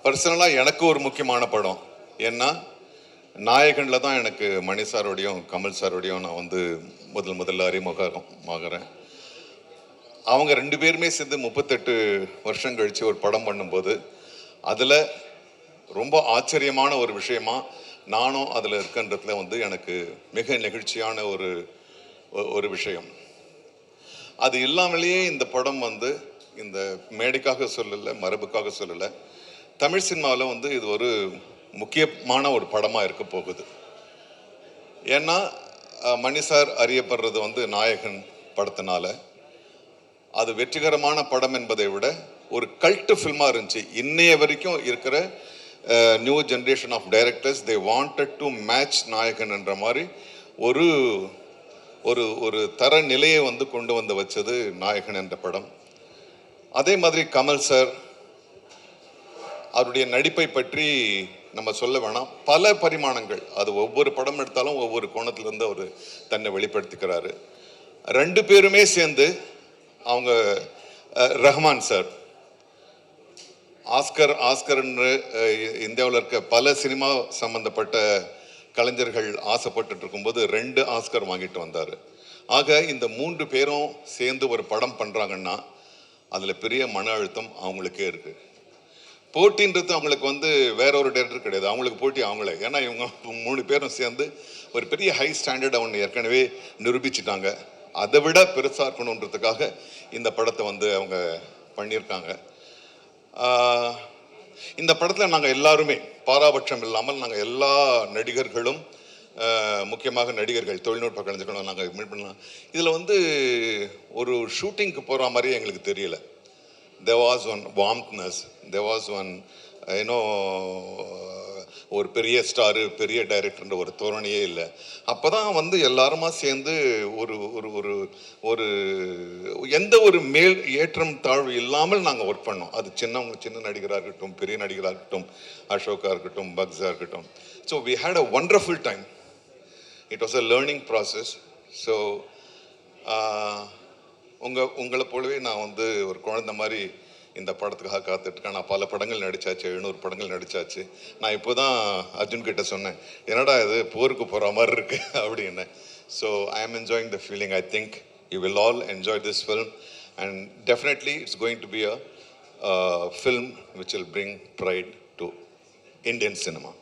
பர்சனலாக எனக்கு ஒரு முக்கியமான படம். ஏன்னா நாயகனில் தான் எனக்கு மணி சாரோடையும் கமல் சாரோடையும் நான் வந்து முதல்ல அறிமுகமாகறேன். அவங்க 2 பேருமே சேர்ந்து 38 வருஷம் கழித்து ஒரு படம் பண்ணும்போது அதில் ரொம்ப ஆச்சரியமான ஒரு விஷயமா நானும் அதில் இருக்கின்றதுல வந்து எனக்கு மிக நெகிழ்ச்சியான ஒரு விஷயம். அது இல்லாமலேயே இந்த படம் வந்து இந்த மேடைக்காக சொல்லலை, மரபுக்காக சொல்லலை, தமிழ் சினிமாவில் வந்து இது ஒரு முக்கியமான ஒரு படமாக இருக்க போகுது. ஏன்னா மணி சார் அறியப்படுறது வந்து நாயகன் படத்தினால. அது வெற்றிகரமான படம் என்பதை விட ஒரு கல்ட்டு ஃபில்மாக இருந்துச்சு. இன்னைய வரைக்கும் இருக்கிற new generation of directors they wanted to match Nayakan என்ற மாதிரி ஒரு ஒரு ஒரு தர நிலையை வந்து கொண்டு வந்து வச்சது நாயகன் என்ற படம். அதே மாதிரி கமல் சார் அவருடைய நடிப்பை பற்றி நம்ம சொல்ல வேணாம். பல பரிமாணங்கள், அது ஒவ்வொரு படம் எடுத்தாலும் ஒவ்வொரு கோணத்திலிருந்து அவர் தன்னை வெளிப்படுத்திக்கிறாரு. 2 பேருமே சேர்ந்து அவங்க ரஹ்மான் சார் ஆஸ்கர்ன்னு இந்தியாவில் இருக்க பல சினிமா சம்பந்தப்பட்ட கலைஞர்கள் ஆசைப்பட்டு இருக்கும்போது 2 ஆஸ்கர் வாங்கிட்டு வந்தார். ஆக இந்த 3 பேரும் சேர்ந்து ஒரு படம் பண்ணுறாங்கன்னா அதில் பெரிய மன அழுத்தம் அவங்களுக்கே இருக்குது. போட்டின்றது அவங்களுக்கு வந்து வேற ஒரு டைரக்டர் கிடையாது, அவங்களுக்கு போட்டி அவங்களே. ஏன்னா இவங்க 3 பேரும் சேர்ந்து ஒரு பெரிய ஹை ஸ்டாண்டர்ட் அவங்க ஏற்கனவே நிரூபிச்சிட்டாங்க. அதை விட பெருசாக இருக்கணுன்றதுக்காக இந்த படத்தை வந்து அவங்க பண்ணியிருக்காங்க. இந்த படத்தில் நாங்கள் எல்லாருமே பாராபட்சம் இல்லாமல் நாங்கள் எல்லா நடிகர்களும், முக்கியமாக நடிகர்கள், தொழில்நுட்ப கலைஞர்களும் நாங்கள் மீட் பண்ணலாம். இதில் வந்து ஒரு ஷூட்டிங்க்கு போகிற மாதிரியே எங்களுக்கு தெரியல. There was one warmthness, there was one ஒரு பெரிய ஸ்டாரு, பெரிய டைரக்டர்ன்ற ஒரு தோரணையே இல்லை. அப்போ தான் வந்து எல்லாருமா சேர்ந்து ஒரு ஒரு ஒரு ஒரு எந்த ஒரு மேல் ஏற்றம் தாழ்வு இல்லாமல் நாங்கள் ஒர்க் பண்ணோம். அது சின்ன நடிகராக இருக்கட்டும், பெரிய நடிகராக இருக்கட்டும், அசோகா இருக்கட்டும், பக்ஸா இருக்கட்டும். So we had a wonderful time. It was a learning process. So உங்களை போலவே நான் வந்து ஒரு குழந்தை மாதிரி இந்த படத்துக்காக காத்துட்ருக்கேன். நான் பல படங்கள் நடித்தாச்சு, 700 படங்கள் நடித்தாச்சு. நான் இப்போ தான் அர்ஜுன் கிட்ட சொன்னேன், என்னடா இது போருக்கு போகிற மாதிரி இருக்கு அப்படின்னு. ஸோ ஐ ஆம் enjoying the feeling. I think you will all enjoy this film and definitely it's going to be a film which will bring fried to Indian cinema.